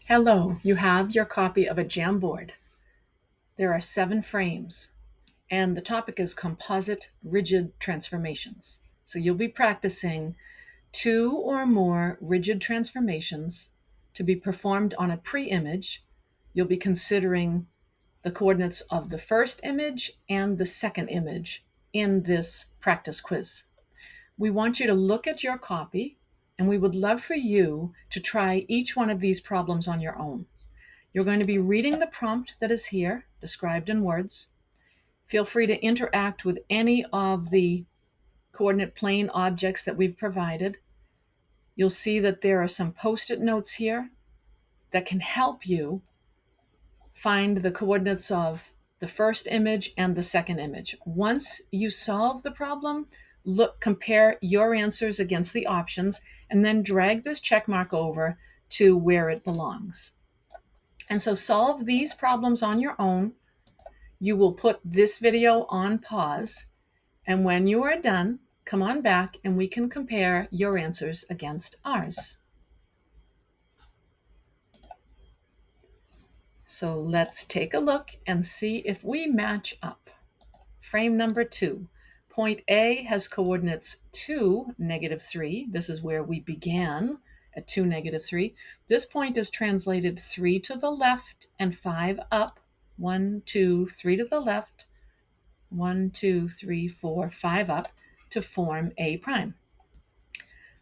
Hello, you have your copy of a jamboard. There are 7 frames, and the topic is composite rigid transformations. So you'll be practicing 2 or more rigid transformations to be performed on a pre-image. You'll be considering the coordinates of the first image and the second image in this practice quiz. We want you to look at your copy, and we would love for you to try each one of these problems on your own. You're going to be reading the prompt that is here, described in words. Feel free to interact with any of the coordinate plane objects that we've provided. You'll see that there are some post-it notes here that can help you find the coordinates of the first image and the second image. Once you solve the problem, compare your answers against the options, and then drag this check mark over to where it belongs. And so solve these problems on your own. You will put this video on pause, and when you are done, come on back and we can compare your answers against ours. So let's take a look and see if we match up. Frame number 2. Point A has coordinates 2, -3. This is where we began at 2, -3. This point is translated 3 to the left and 5 up. 1, 2, 3 to the left. 1, 2, 3, 4, 5 up to form A prime.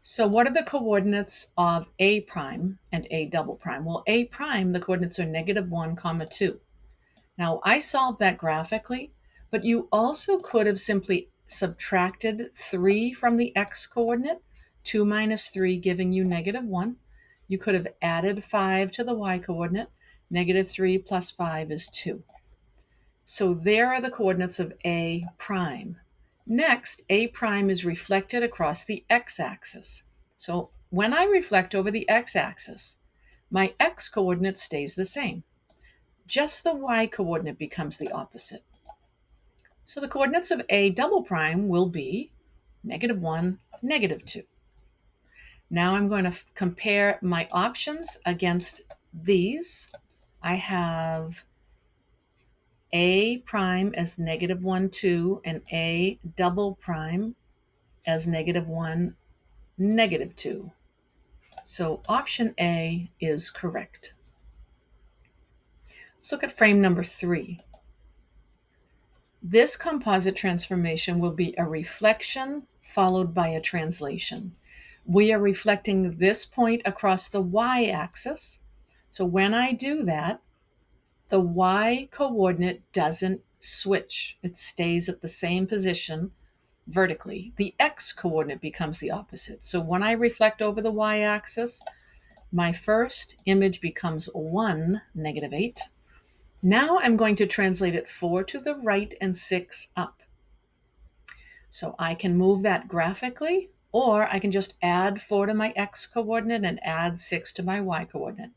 So what are the coordinates of A prime and A double prime? Well, A prime, the coordinates are -1, 2. Now, I solved that graphically, but you also could have simply subtracted 3 from the x coordinate, 2 minus 3 giving you -1. You could have added 5 to the y coordinate. -3 plus 5 is 2. So there are the coordinates of A prime. Next, A prime is reflected across the x-axis. So when I reflect over the x-axis, my x-coordinate stays the same. Just the y-coordinate becomes the opposite. So the coordinates of A double prime will be -1, -2. Now I'm going to compare my options against these. I have A prime as -1, 2, and A double prime as -1, -2. So option A is correct. Let's look at frame number 3. This composite transformation will be a reflection followed by a translation. We are reflecting this point across the y-axis. So when I do that, the y coordinate doesn't switch. It stays at the same position vertically. The x coordinate becomes the opposite. So when I reflect over the y-axis, my first image becomes 1, -8. Now I'm going to translate it 4 to the right and 6 up. So I can move that graphically, or I can just add 4 to my x coordinate and add 6 to my y coordinate.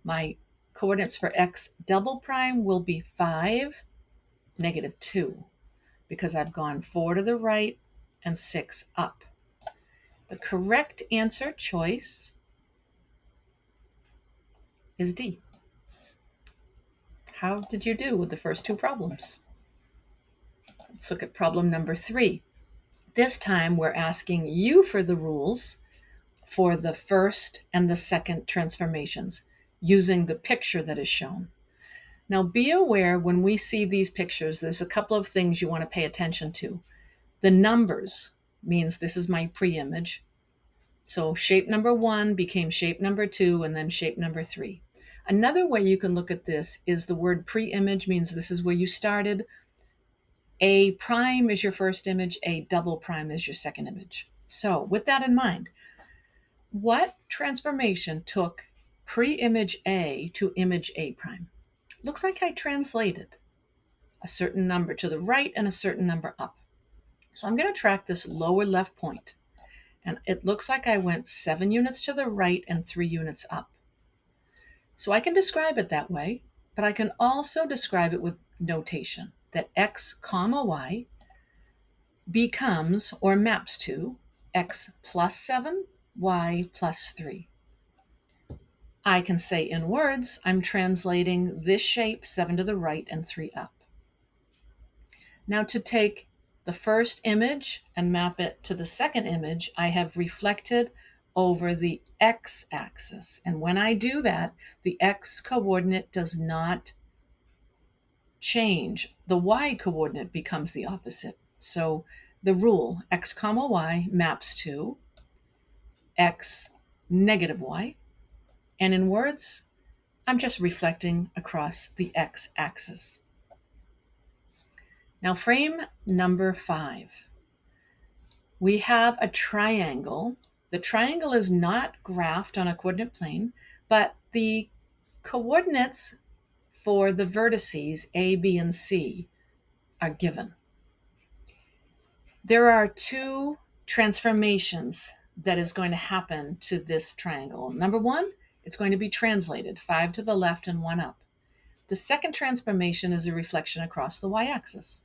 My coordinates for x double prime will be 5, -2, because I've gone 4 to the right and 6 up. The correct answer choice is D. How did you do with the first 2 problems? Let's look at problem number 3. This time we're asking you for the rules for the first and the second transformations using the picture that is shown. Now be aware when we see these pictures, there's a couple of things you want to pay attention to. The numbers means this is my pre-image. So shape number 1 became shape number 2 and then shape number 3. Another way you can look at this is the word pre-image means this is where you started. A prime is your first image, A double prime is your second image. So with that in mind, what transformation took pre-image A to image A prime? Looks like I translated a certain number to the right and a certain number up. So I'm going to track this lower left point. And it looks like I went 7 units to the right and 3 units up. So I can describe it that way, but I can also describe it with notation that x comma y becomes or maps to x plus 7, y plus 3. I can say in words, I'm translating this shape 7 to the right and 3 up. Now to take the first image and map it to the second image, I have reflected over the x-axis. And when I do that, the x-coordinate does not change. The y-coordinate becomes the opposite. So the rule, x comma y maps to x negative y. And in words, I'm just reflecting across the x-axis. Now frame number 5. We have a triangle. The triangle is not graphed on a coordinate plane, but the coordinates for the vertices A, B, and C are given. There are 2 transformations that is going to happen to this triangle. Number 1, it's going to be translated, 5 to the left and 1 up. The second transformation is a reflection across the y-axis.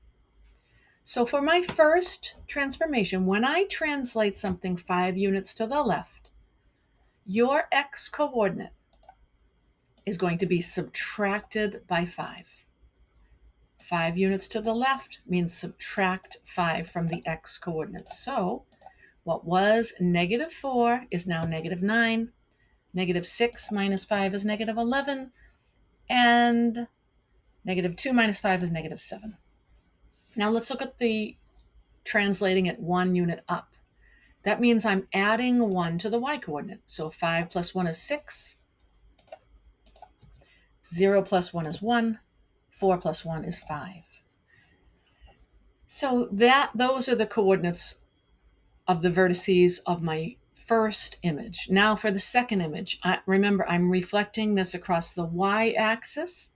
So for my first transformation, when I translate something 5 units to the left, your x-coordinate is going to be subtracted by 5. 5 units to the left means subtract 5 from the x-coordinates. So what was -4 is now -9. -6 minus 5 is -11. And -2 minus 5 is -7. Now let's look at the translating it 1 unit up. That means I'm adding 1 to the y-coordinate. So 5 plus 1 is 6. 0 plus 1 is 1. 4 plus 1 is 5. So those are the coordinates of the vertices of my first image. Now for the second image, remember I'm reflecting this across the y-axis.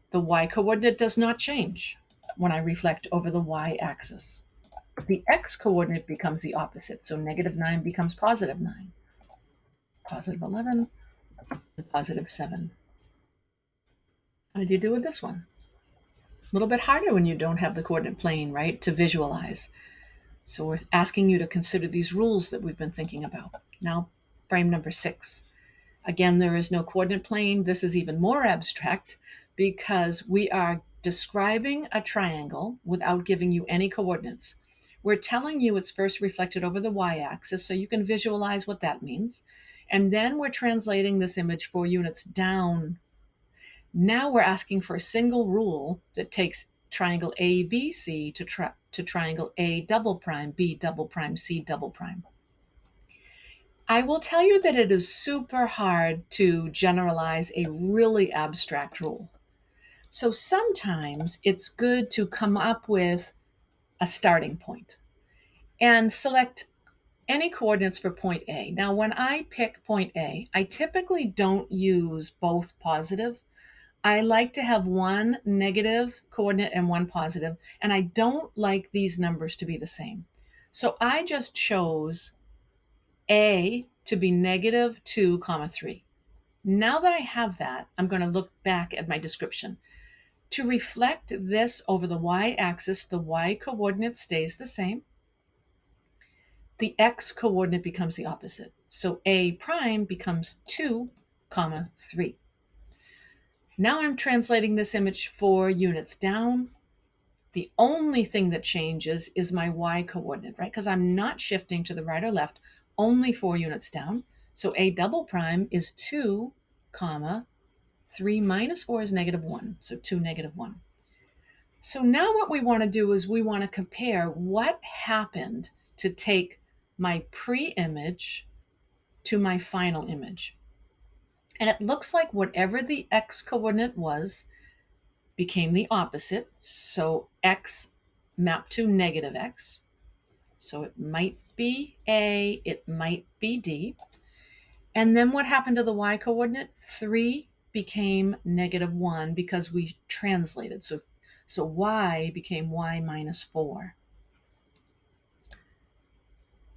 The y-coordinate does not change when I reflect over the y-axis. The x-coordinate becomes the opposite. So -9 becomes +9, +11, and +7. How did you do with this one? A little bit harder when you don't have the coordinate plane, right, to visualize. So we're asking you to consider these rules that we've been thinking about. Now, frame number 6. Again, there is no coordinate plane. This is even more abstract because we are describing a triangle without giving you any coordinates. We're telling you it's first reflected over the y-axis so you can visualize what that means. And then we're translating this image 4 units down. Now we're asking for a single rule that takes triangle ABC to triangle A double prime, B double prime, C double prime. I will tell you that it is super hard to generalize a really abstract rule. So sometimes it's good to come up with a starting point and select any coordinates for point A. Now, when I pick point A, I typically don't use both positive. I like to have one negative coordinate and one positive, and I don't like these numbers to be the same. So I just chose A to be -2, 3. Now that I have that, I'm going to look back at my description. To reflect this over the y-axis, the y-coordinate stays the same. The x-coordinate becomes the opposite. So A prime becomes 2, 3. Now I'm translating this image 4 units down. The only thing that changes is my y-coordinate, right? Because I'm not shifting to the right or left, only 4 units down. So A double prime is 2, 3 minus 4 is -1, so 2, -1. So now what we want to do is we want to compare what happened to take my pre-image to my final image. And it looks like whatever the x-coordinate was became the opposite. So x mapped to -x. So it might be A, it might be D. And then what happened to the y-coordinate? 3 became -1 because we translated. So y became y minus 4.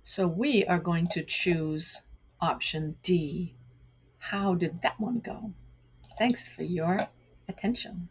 So we are going to choose option D. How did that one go? Thanks for your attention.